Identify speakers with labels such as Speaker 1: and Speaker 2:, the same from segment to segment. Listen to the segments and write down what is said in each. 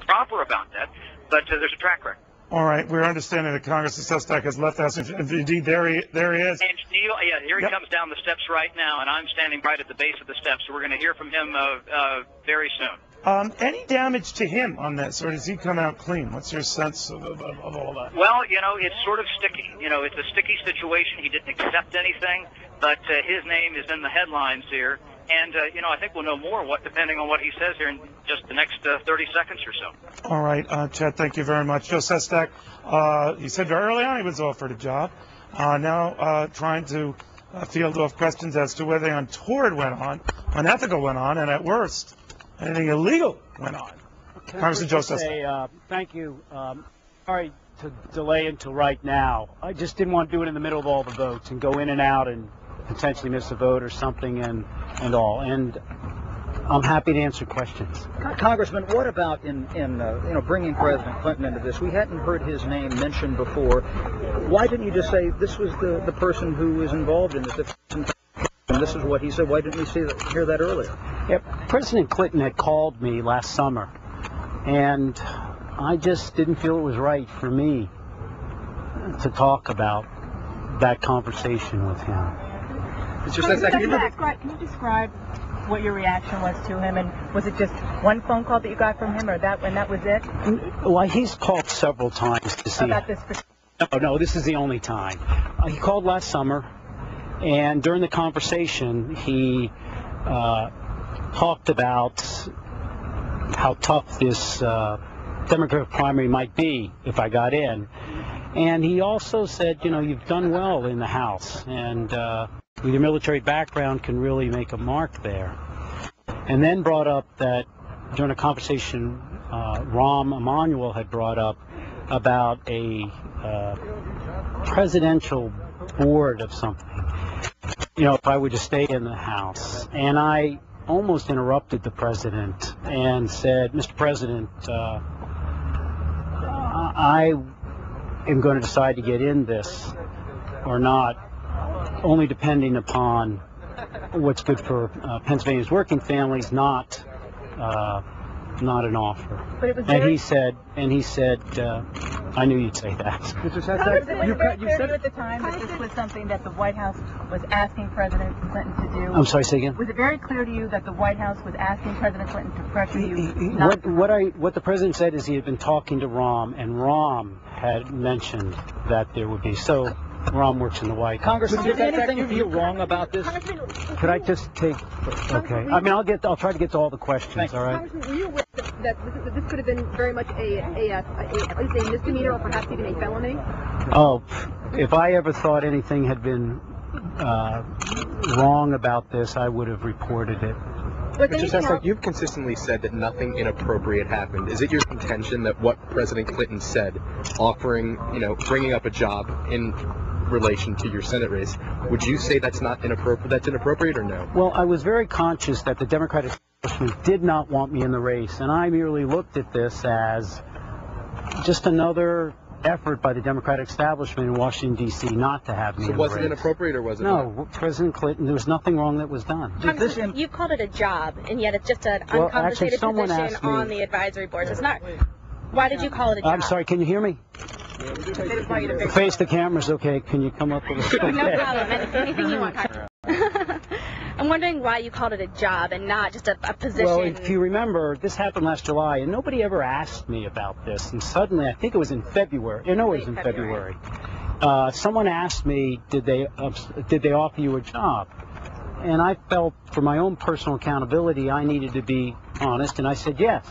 Speaker 1: proper about that, but there's a track record.
Speaker 2: All right, we're understanding that Congressman Sestak has left the House. Indeed, there he is.
Speaker 1: And Neil, yeah, here he comes down the steps right now, and I'm standing right at the base of the steps, so we're going to hear from him very soon.
Speaker 2: Any damage to him on this, or does he come out clean? What's your sense of all that?
Speaker 1: Well, it's sort of sticky. It's a sticky situation. He didn't accept anything, but his name is in the headlines here. And, I think we'll know more depending on what he says here in just the next 30 seconds or so.
Speaker 2: All right, Chad, thank you very much. Joe Sestak, he said very early on he was offered a job. Now trying to field off questions as to whether the untoward went on, unethical went on, and at worst, anything illegal went on. Congressman Joe Sestak.
Speaker 3: Thank you. Sorry to delay until right now. I just didn't want to do it in the middle of all the votes and go in and out and potentially miss a vote or something and all. And I'm happy to answer questions.
Speaker 4: Congressman, what about in bringing President Clinton into this? We hadn't heard his name mentioned before. Why didn't you just say this was the person who was involved in this? And this is what he said. Why didn't we hear that earlier?
Speaker 3: Yeah, President Clinton had called me last summer, and I just didn't feel it was right for me to talk about that conversation with him.
Speaker 5: Can you describe what your reaction was to him, and was it just one phone call that you got from him, or that was it?
Speaker 3: Well, he's called several times to see.
Speaker 5: About this?
Speaker 3: No, this is the only time. He called last summer, and during the conversation, he talked about how tough this Democratic primary might be if I got in, and he also said, you've done well in the House, and with your military background can really make a mark there. And then brought up that during a conversation Rahm Emanuel had brought up about a presidential board of something, if I were to stay in the House. And I almost interrupted the president and said, Mr. President, I am going to decide to get in this or not, only depending upon what's good for Pennsylvania's working families, not an offer.
Speaker 5: But it was
Speaker 3: and he said, I knew you'd say that.
Speaker 5: Mr. Sestak, you said at the time that this was something that the White House was asking President Clinton to do.
Speaker 3: I'm sorry, say again.
Speaker 5: Was it very clear to you that the White House was asking President Clinton to pressure you?
Speaker 3: What the president said is he had been talking to Rahm, and Rahm had mentioned that there would be. So Rahm works in the White House.
Speaker 4: Congressman, is there anything you feel wrong about this?
Speaker 3: Could I just take? Okay. I mean, I'll try to get to all the questions.
Speaker 4: Thanks.
Speaker 6: All right. Congressman, were you aware that this could have been very much at least a misdemeanor or perhaps even a felony?
Speaker 3: Oh, if I ever thought anything had been wrong about this, I would have reported it.
Speaker 7: Mr. Sestak, you've consistently said that nothing inappropriate happened. Is it your contention that what President Clinton said, offering, bringing up a job in relation to your Senate race, would you say that's not inappropriate? That's inappropriate or no?
Speaker 3: Well, I was very conscious that the Democratic establishment did not want me in the race, and I merely looked at this as just another effort by the Democratic establishment in Washington, D.C. not to have me in the race.
Speaker 7: So was it inappropriate or was it
Speaker 3: not?
Speaker 7: not?
Speaker 3: President Clinton, there was nothing wrong that was done.
Speaker 8: You called it a job, and yet it's just an uncompensated position on the advisory boards. It's not. Why did you call it a job?
Speaker 3: I'm sorry, can you hear me? Face the cameras, okay. Can you come up with a... Okay.
Speaker 8: No problem. Anything you want. I'm wondering why you called it a job and not just a position.
Speaker 3: Well, if you remember, this happened last July, and nobody ever asked me about this. And suddenly, I think it was in February. No, it was in February. Someone asked me, did they offer you a job? And I felt, for my own personal accountability, I needed to be honest, and I said yes.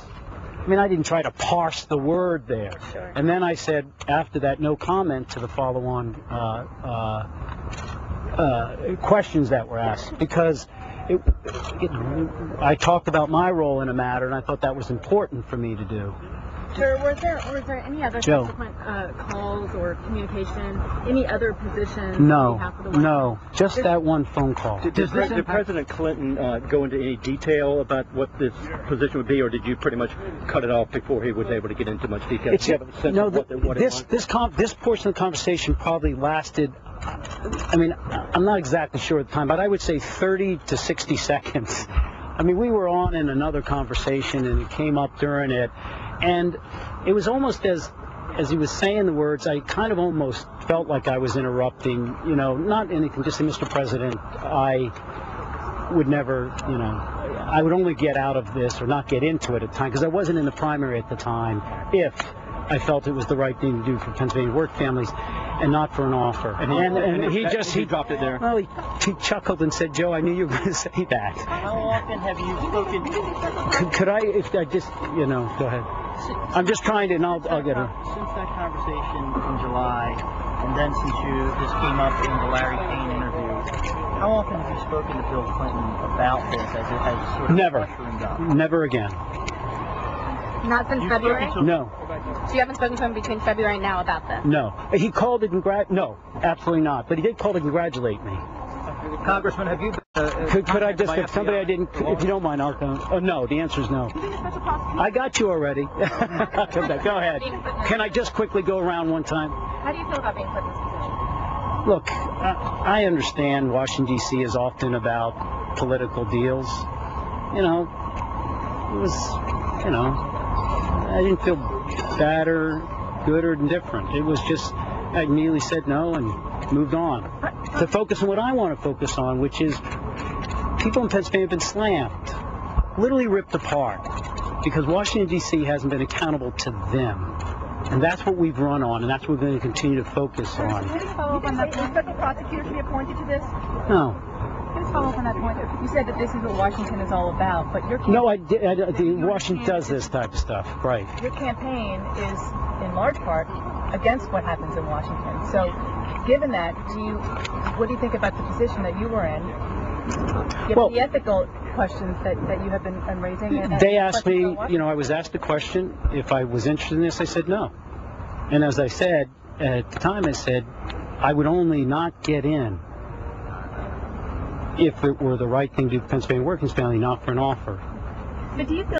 Speaker 3: I mean, I didn't try to parse the word there.
Speaker 8: Sure.
Speaker 3: And then I said, after that, no comment to the follow-on questions that were asked, because I talked about my role in a matter, and I thought that was important for me to do.
Speaker 6: Sir, was there any other subsequent calls or communication, any other positions?
Speaker 3: No, just that one phone call.
Speaker 4: Did President Clinton go into any detail about what this position would be, or did you pretty much cut it off before he was able to get into much detail?
Speaker 3: This portion of the conversation probably lasted, I mean, I'm not exactly sure at the time, but I would say 30 to 60 seconds. I mean, we were on in another conversation, and it came up during it, and it was almost as he was saying the words, I kind of almost felt like I was interrupting, you know, not anything, just say, Mr. President, I would never, you know, I would only get out of this or not get into it at the time, because I wasn't in the primary at the time, if I felt it was the right thing to do for Pennsylvania work families and not for an offer. And he dropped it there. Well, he chuckled and said, Joe, I knew you were going to say that.
Speaker 4: How often have you spoken?
Speaker 3: Could I, if I just, you know, go ahead. I'm just trying to, and I'll get her.
Speaker 4: Since that conversation in July, and then since this came up in the Larry Payne interview, how often have you spoken to Bill Clinton about this as it has sort of pressuring up?
Speaker 3: Never again.
Speaker 6: Not since February?
Speaker 3: No.
Speaker 6: So you haven't spoken to him between February and now about this?
Speaker 3: No. He called to congratulate. No, absolutely not. But he did call to congratulate me.
Speaker 4: Congressman, have you...
Speaker 3: Could I just, if somebody I didn't, if you don't mind, I'll go. Oh, no, the answer is no. I got you already. Go ahead. Can I just quickly go around one time?
Speaker 6: How do you feel about being put in this position?
Speaker 3: Look, I understand Washington, D.C. is often about political deals. You know, it was, you know, I didn't feel bad or good or indifferent. It was just, I immediately said no and moved on to focus on what I want to focus on, which is people in Pennsylvania have been slammed, literally ripped apart, because Washington, D.C. hasn't been accountable to them. And that's what we've run on, and that's what we're going to continue to focus on.
Speaker 5: Can you follow up on that? Can federal prosecutors be appointed to this?
Speaker 3: No.
Speaker 5: Can you follow up on that point? You said that this is what Washington is all about, but your campaign...
Speaker 3: No, Washington does this type of stuff, right.
Speaker 5: Your campaign is, in large part, against what happens in Washington. So, given that, what do you think about the position that you were in? Given the ethical questions that you have been raising?
Speaker 3: They asked me, you know, I was asked the question if I was interested in this. I said no. And as I said, at the time I said, I would only not get in if it were the right thing to do for Pennsylvania working family, not for an offer.
Speaker 6: But do you feel